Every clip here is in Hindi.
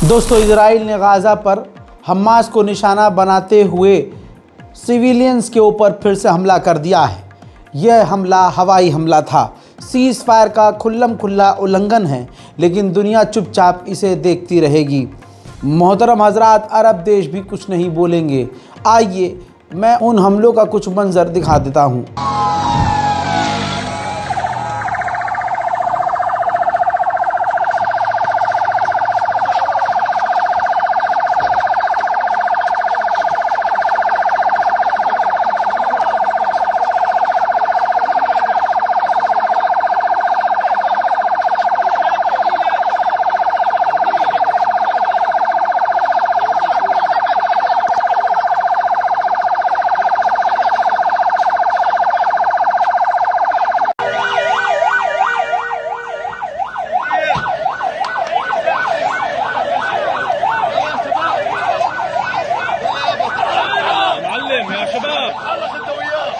दोस्तों, इजराइल ने गाज़ा पर हमास को निशाना बनाते हुए सिविलियंस के ऊपर फिर से हमला कर दिया है। यह हमला हवाई हमला था। सीज़ फायर का खुल्ला उल्लंघन है, लेकिन दुनिया चुपचाप इसे देखती रहेगी। मोहतरम हजरात, अरब देश भी कुछ नहीं बोलेंगे। आइए मैं उन हमलों का कुछ मंजर दिखा देता हूँ।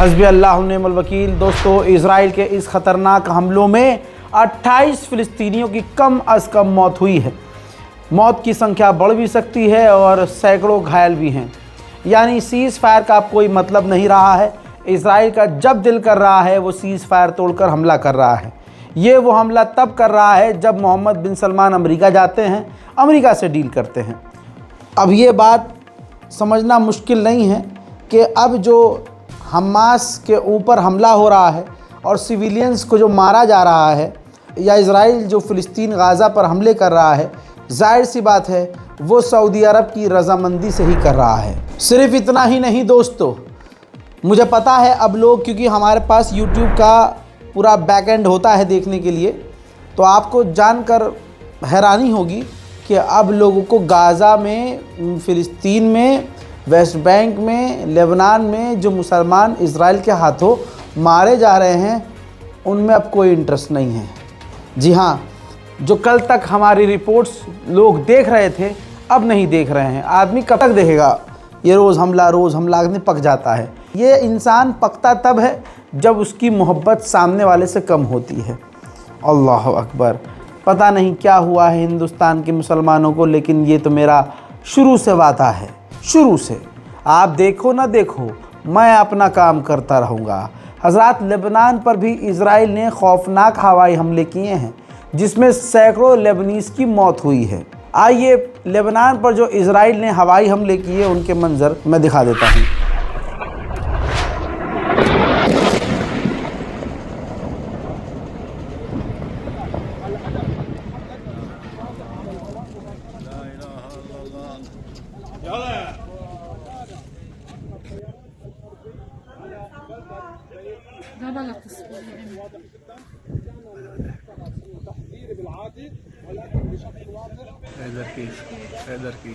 हस्बी अल्लाह नेमल वकील। दोस्तों, इजराइल के इस ख़तरनाक हमलों में 28 फ़िलिस्तीनियों की कम अज़ कम मौत हुई है। मौत की संख्या बढ़ भी सकती है और सैकड़ों घायल भी हैं। यानी सीज़ फायर का अब कोई मतलब नहीं रहा है। इजराइल का जब दिल कर रहा है वो सीज़ फायर तोड़कर हमला कर रहा है। ये वो हमला तब कर रहा है जब मोहम्मद बिन सलमान अमेरिका जाते हैं, अमेरिका से डील करते हैं। अब ये बात समझना मुश्किल नहीं है कि अब जो हमास के ऊपर हमला हो रहा है और सिविलियंस को जो मारा जा रहा है, या इजराइल जो फ़िलिस्तीन गाज़ा पर हमले कर रहा है, जाहिर सी बात है वो सऊदी अरब की रज़ामंदी से ही कर रहा है। सिर्फ इतना ही नहीं दोस्तों, मुझे पता है अब लोग, क्योंकि हमारे पास यूट्यूब का पूरा बैक एंड होता है देखने के लिए, तो आपको जानकर हैरानी होगी कि अब लोगों को गाज़ा में, फ़िलिस्तीन में, वेस्ट बैंक में, लेबनान में जो मुसलमान इजराइल के हाथों मारे जा रहे हैं उनमें अब कोई इंटरेस्ट नहीं है। जी हाँ, जो कल तक हमारी रिपोर्ट्स लोग देख रहे थे अब नहीं देख रहे हैं। आदमी कब तक देखेगा? ये रोज़ हमला आदमी पक जाता है। ये इंसान पकता तब है जब उसकी मोहब्बत सामने वाले से कम होती है। अल्लाह अकबर। पता नहीं क्या हुआ है हिंदुस्तान के मुसलमानों को, लेकिन ये तो मेरा शुरू से वादा है। शुरू से आप देखो ना देखो, मैं अपना काम करता रहूँगा। हज़रात, लेबनान पर भी इजराइल ने खौफनाक हवाई हमले किए हैं जिसमें सैकड़ों लेबनीज़ की मौत हुई है। आइए लेबनान पर जो इजराइल ने हवाई हमले किए उनके मंजर मैं दिखा देता हूँ। इधर की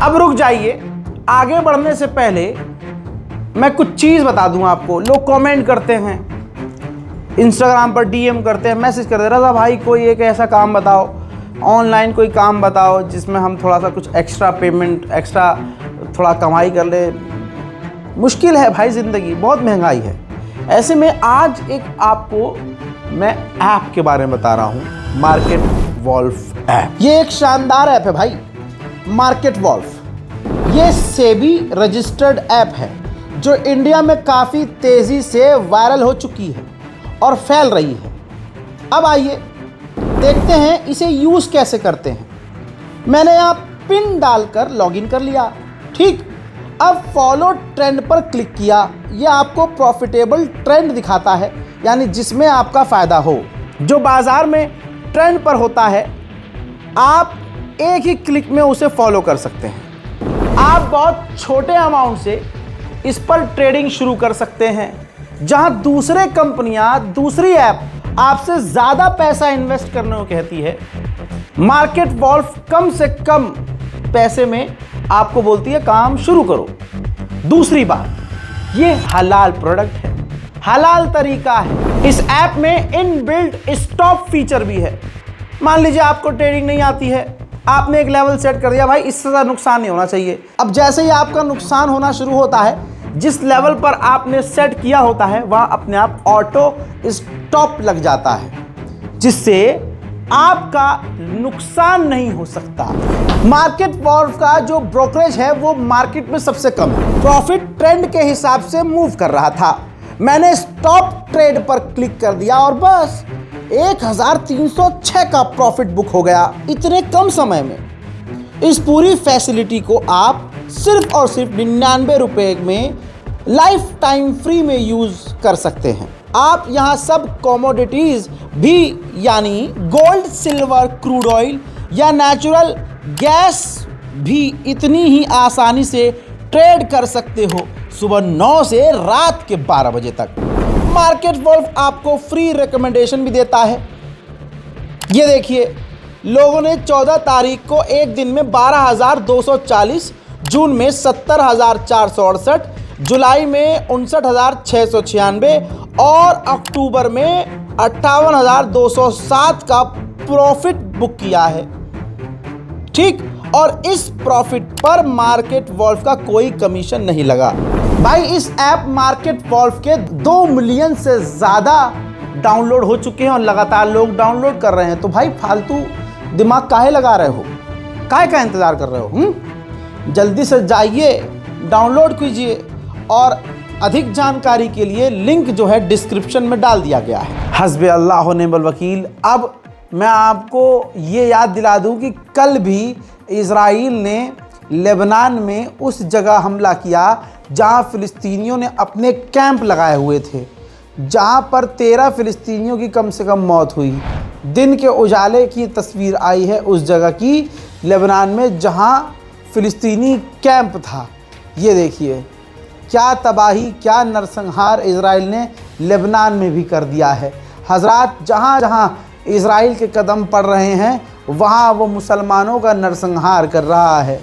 अब रुक जाइए। आगे बढ़ने से पहले मैं कुछ चीज़ बता दूं आपको। लोग कमेंट करते हैं इंस्टाग्राम पर डीएम करते हैं, मैसेज करते हैं, रज़ा भाई कोई एक ऐसा काम बताओ, ऑनलाइन कोई काम बताओ जिसमें हम थोड़ा सा कुछ एक्स्ट्रा पेमेंट, एक्स्ट्रा थोड़ा कमाई कर ले। मुश्किल है भाई, ज़िंदगी बहुत महंगाई है। ऐसे में आज एक आपको मैं ऐप के बारे में बता रहा हूँ, मार्केट वॉल्फ ऐप। ये एक शानदार ऐप है भाई, मार्केट वॉल्फ। ये सेबी रजिस्टर्ड ऐप है जो इंडिया में काफ़ी तेज़ी से वायरल हो चुकी है और फैल रही है। अब आइए देखते हैं इसे यूज़ कैसे करते हैं। मैंने यहाँ पिन डालकर लॉगिन कर लिया, ठीक। अब फॉलो ट्रेंड पर क्लिक किया। ये आपको प्रॉफिटेबल ट्रेंड दिखाता है, यानी जिसमें आपका फ़ायदा हो, जो बाज़ार में ट्रेंड पर होता है। आप एक ही क्लिक में उसे फॉलो कर सकते हैं। आप बहुत छोटे अमाउंट से इस पर ट्रेडिंग शुरू कर सकते हैं, जहां दूसरे कंपनियां, दूसरी ऐप आपसे ज़्यादा पैसा इन्वेस्ट करने को कहती है, मार्केट वॉल्फ कम से कम पैसे में आपको बोलती है काम शुरू करो। दूसरी बात, ये हलाल प्रोडक्ट है, हलाल तरीका है। इस ऐप में इनबिल्ट स्टॉप फीचर भी है। मान लीजिए आपको ट्रेडिंग नहीं आती है, आपने एक लेवल सेट कर दिया, भाई इससे ज़्यादा नुकसान नहीं होना चाहिए। अब जैसे ही आपका नुकसान होना शुरू होता है, जिस लेवल पर आपने सेट किया होता है वहाँ अपने आप ऑटो स्टॉप लग जाता है, जिससे आपका नुकसान नहीं हो सकता। मार्केट वॉल्फ का जो ब्रोकरेज है वो मार्केट में सबसे कम है। प्रॉफिट ट्रेंड के हिसाब से मूव कर रहा था। मैंने स्टॉप ट्रेड पर क्लिक कर दिया और बस 1306 का प्रॉफिट बुक हो गया इतने कम समय में। इस पूरी फैसिलिटी को आप सिर्फ और सिर्फ 99 रुपये में लाइफ टाइम फ्री में यूज़ कर सकते हैं। आप यहाँ सब कमोडिटीज़ भी, यानी गोल्ड, सिल्वर, क्रूड ऑयल या नेचुरल गैस भी इतनी ही आसानी से ट्रेड कर सकते हो, सुबह 9 से रात के 12 बजे तक। मार्केट वॉल्फ आपको फ्री रिकमेंडेशन भी देता है। ये देखिए, लोगों ने 14 तारीख को एक दिन में 12,240, जून में 70,468, जुलाई में 59,696 और अक्टूबर में 58,207 का प्रॉफिट बुक किया है, ठीक। और इस प्रॉफिट पर मार्केट वॉल्फ का कोई कमीशन नहीं लगा। भाई इस ऐप मार्केट वॉल्फ के 2 मिलियन से ज़्यादा डाउनलोड हो चुके हैं और लगातार लोग डाउनलोड कर रहे हैं। तो भाई फालतू दिमाग काहे लगा रहे हो, काहे का इंतज़ार कर रहे हो? जल्दी से जाइए, डाउनलोड कीजिए। और अधिक जानकारी के लिए लिंक जो है डिस्क्रिप्शन में डाल दिया गया है। हस्बी अल्लाह व निअमल वकील। अब मैं आपको ये याद दिला दूं कि कल भी इज़राइल ने लेबनान में उस जगह हमला किया जहां फ़िलिस्तीनियों ने अपने कैंप लगाए हुए थे, जहां पर 13 फ़िलिस्तीनियों की कम से कम मौत हुई। दिन के उजाले की तस्वीर आई है उस जगह की, लेबनान में, जहां फ़िलिस्तीनी कैंप था। ये देखिए क्या तबाही, क्या नरसंहार इज़राइल ने लेबनान में भी कर दिया है। हज़रात, जहाँ जहाँ इज़राइल के कदम पड़ रहे हैं वहाँ वो मुसलमानों का नरसंहार कर रहा है।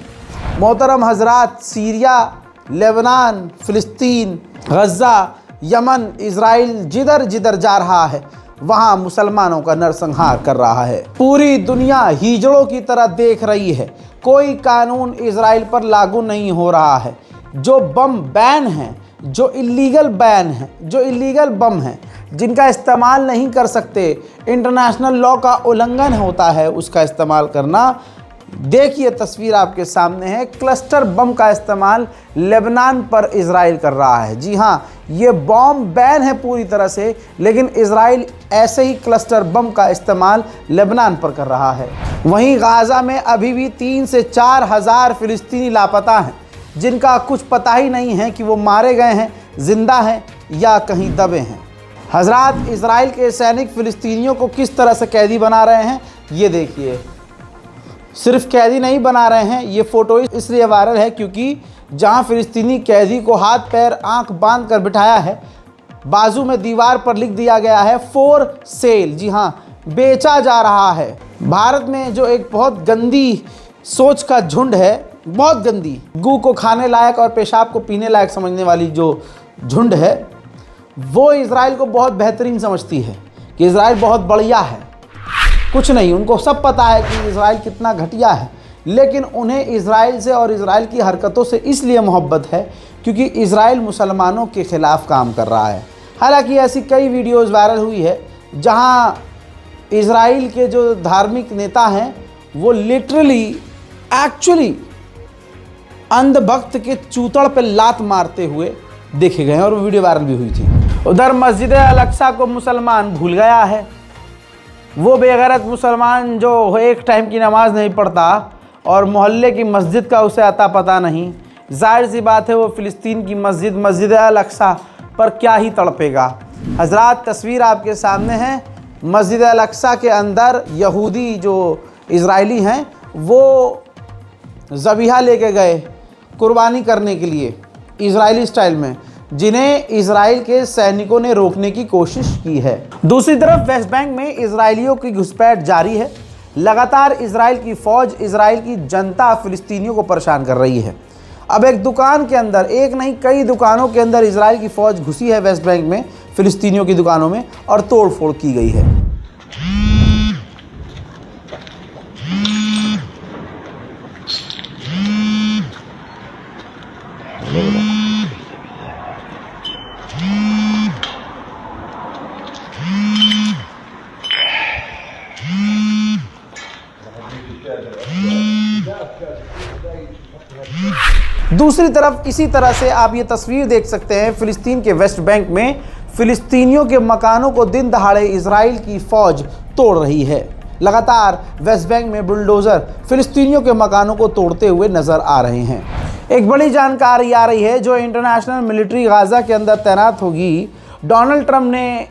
मोहतरम हज़रात, सीरिया, लेबनान, फ़िलिस्तीन, गज़ा, यमन, इज़राइल जिधर जिधर जा रहा है वहाँ मुसलमानों का नरसंहार कर रहा है। पूरी दुनिया हिजड़ों की तरह देख रही है। कोई कानून इज़राइल पर लागू नहीं हो रहा है। जो बम बैन हैं, जो इलीगल बैन हैं, जो इलीगल बम हैं, जिनका इस्तेमाल नहीं कर सकते, इंटरनेशनल लॉ का उल्लंघन होता है उसका इस्तेमाल करना। देखिए तस्वीर आपके सामने है, क्लस्टर बम का इस्तेमाल लेबनान पर इज़राइल कर रहा है। जी हाँ, ये बम बैन है पूरी तरह से, लेकिन इज़राइल ऐसे ही क्लस्टर बम का इस्तेमाल लेबनान पर कर रहा है। वहीं गाज़ा में अभी भी 3 से 4 हज़ार फ़िलिस्तीनी लापता हैं, जिनका कुछ पता ही नहीं है कि वो मारे गए हैं, जिंदा हैं या कहीं दबे हैं। हज़रात, इज़राइल के सैनिक फ़िलिस्तीनियों को किस तरह से कैदी बना रहे हैं ये देखिए। सिर्फ कैदी नहीं बना रहे हैं, ये फ़ोटो इसलिए वायरल है क्योंकि जहां फ़िलिस्तीनी कैदी को हाथ पैर आंख बांध कर बिठाया है, बाजू में दीवार पर लिख दिया गया है फॉर सेल। जी हाँ, बेचा जा रहा है। भारत में जो एक बहुत गंदी सोच का झुंड है, बहुत गंदी, गू को खाने लायक और पेशाब को पीने लायक समझने वाली जो झुंड है, वो इज़राइल को बहुत बेहतरीन समझती है कि इज़राइल बहुत बढ़िया है। कुछ नहीं, उनको सब पता है कि इज़राइल कितना घटिया है, लेकिन उन्हें इज़राइल से और इज़राइल की हरकतों से इसलिए मोहब्बत है क्योंकि इज़राइल मुसलमानों के ख़िलाफ़ काम कर रहा है। हालांकि ऐसी कई वीडियोज़ वायरल हुई है जहां इज़राइल के जो धार्मिक नेता हैं वो लिटरली एक्चुअली अंधभक्त के चूतड़ पे लात मारते हुए देखे गए हैं और वो वीडियो वायरल भी हुई थी। उधर मस्जिद अल-अक्सा को मुसलमान भूल गया है। वो बेगैरत मुसलमान जो एक टाइम की नमाज नहीं पढ़ता और मोहल्ले की मस्जिद का उसे अता पता नहीं, जाहिर सी बात है वो फ़िलिस्तीन की मस्जिद अल-अक्सा पर क्या ही तड़पेगा। हज़रात, तस्वीर आपके सामने है। मस्जिद अल-अक्सा के अंदर यहूदी जो इज़राइली हैं वो ज़बीहा लेके गए कुर्बानी करने के लिए इज़राइली स्टाइल में, जिन्हें इज़राइल के सैनिकों ने रोकने की कोशिश की है। दूसरी तरफ वेस्ट बैंक में इज़राइलियों की घुसपैठ जारी है। लगातार इज़राइल की फ़ौज, इज़राइल की जनता फ़िलिस्तीनियों को परेशान कर रही है। अब एक दुकान के अंदर, एक नहीं कई दुकानों के अंदर इज़राइल की फ़ौज घुसी है वेस्ट बैंक में, फ़िलिस्तीनियों की दुकानों में, और तोड़ फोड़ की गई है। दूसरी तरफ इसी तरह से आप ये तस्वीर देख सकते हैं, फ़िलिस्तीन के वेस्ट बैंक में फ़िलिस्तीनियों के मकानों को दिन दहाड़े इज़राइल की फ़ौज तोड़ रही है। लगातार वेस्ट बैंक में बुलडोज़र फ़िलिस्तीनियों के मकानों को तोड़ते हुए नज़र आ रहे हैं। एक बड़ी जानकारी आ रही है, जो इंटरनेशनल मिलिट्री गाज़ा के अंदर तैनात होगी, डोनाल्ड ट्रंप ने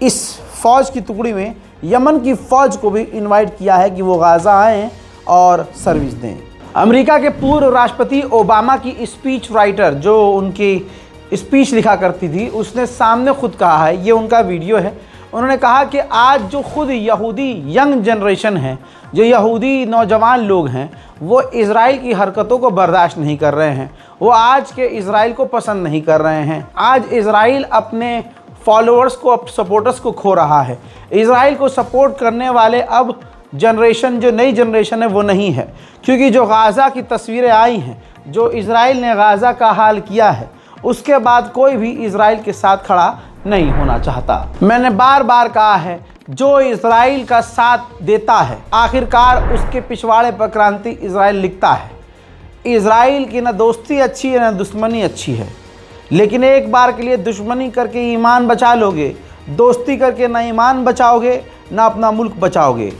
इस फ़ौज की टुकड़ी में यमन की फ़ौज को भी इनवाइट किया है कि वो गाज़ा आएँ और सर्विस दें। अमेरिका के पूर्व राष्ट्रपति ओबामा की स्पीच राइटर जो उनकी स्पीच लिखा करती थी, उसने सामने खुद कहा है, ये उनका वीडियो है। उन्होंने कहा कि आज जो खुद यहूदी यंग जनरेशन है, जो यहूदी नौजवान लोग हैं, वो इज़राइल की हरकतों को बर्दाश्त नहीं कर रहे हैं। वो आज के इज़राइल को पसंद नहीं कर रहे हैं। आज इज़राइल अपने फॉलोअर्स को, सपोर्टर्स को खो रहा है। इज़राइल को सपोर्ट करने वाले अब जनरेशन, जो नई जनरेशन है, वो नहीं है, क्योंकि जो गाज़ा की तस्वीरें आई हैं, जो इज़राइल ने गाज़ा का हाल किया है, उसके बाद कोई भी इज़राइल के साथ खड़ा नहीं होना चाहता। मैंने बार बार कहा है, जो इज़राइल का साथ देता है आखिरकार उसके पिछवाड़े पर क्रांति इज़राइल लिखता है। इज़राइल की ना दोस्ती अच्छी है ना दुश्मनी अच्छी है, लेकिन एक बार के लिए दुश्मनी करके ईमान बचा लोगे, दोस्ती करके ना ईमान बचाओगे ना अपना मुल्क बचाओगे।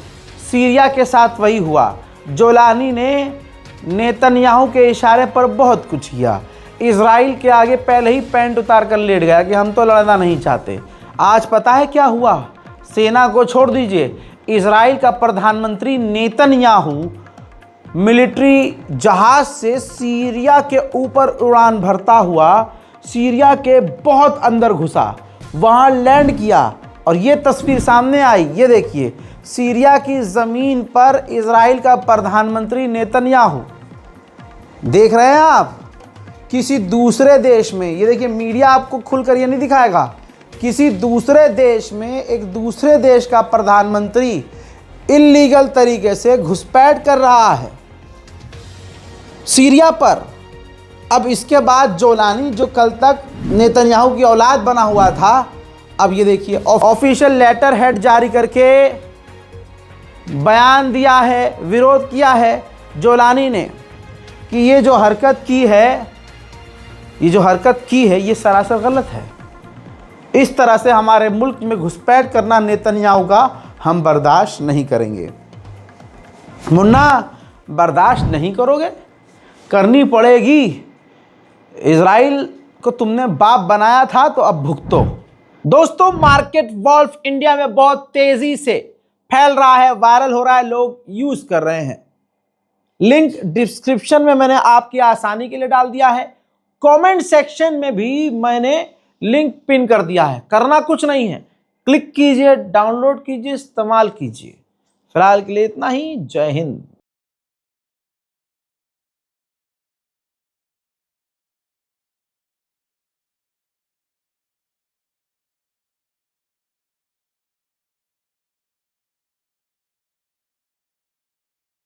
सीरिया के साथ वही हुआ। जोलानी ने नेतन्याहू के इशारे पर बहुत कुछ किया। इज़राइल के आगे पहले ही पैंट उतार कर लेट गया कि हम तो लड़ना नहीं चाहते। आज पता है क्या हुआ? सेना को छोड़ दीजिए, इज़राइल का प्रधानमंत्री नेतन्याहू मिलिट्री जहाज़ से सीरिया के ऊपर उड़ान भरता हुआ सीरिया के बहुत अंदर घुसा, वहाँ लैंड किया और ये तस्वीर सामने आई। ये देखिए, सीरिया की ज़मीन पर इज़राइल का प्रधानमंत्री नेतन्याहू, देख रहे हैं आप, किसी दूसरे देश में, ये देखिए मीडिया आपको खुलकर ये नहीं दिखाएगा, किसी दूसरे देश में एक दूसरे देश का प्रधानमंत्री इल्लीगल तरीके से घुसपैठ कर रहा है सीरिया पर। अब इसके बाद जोलानी, जो कल तक नेतन्याहू की औलाद बना हुआ था, अब ये देखिए ऑफिशियल लेटर हेड जारी करके बयान दिया है, विरोध किया है जोलानी ने कि ये जो हरकत की है, ये सरासर गलत है। इस तरह से हमारे मुल्क में घुसपैठ करना नेतन्याहू का हम बर्दाश्त नहीं करेंगे। मुन्ना, बर्दाश्त नहीं करोगे, करनी पड़ेगी। इज़राइल को तुमने बाप बनाया था तो अब भुगतो। दोस्तों, मार्केट वॉल्फ इंडिया में बहुत तेजी से फैल रहा है, वायरल हो रहा है, लोग यूज कर रहे हैं। लिंक डिस्क्रिप्शन में मैंने आपकी आसानी के लिए डाल दिया है। कमेंट सेक्शन में भी मैंने लिंक पिन कर दिया है। करना कुछ नहीं है, क्लिक कीजिए, डाउनलोड कीजिए, इस्तेमाल कीजिए। फिलहाल के लिए इतना ही। जय हिंद।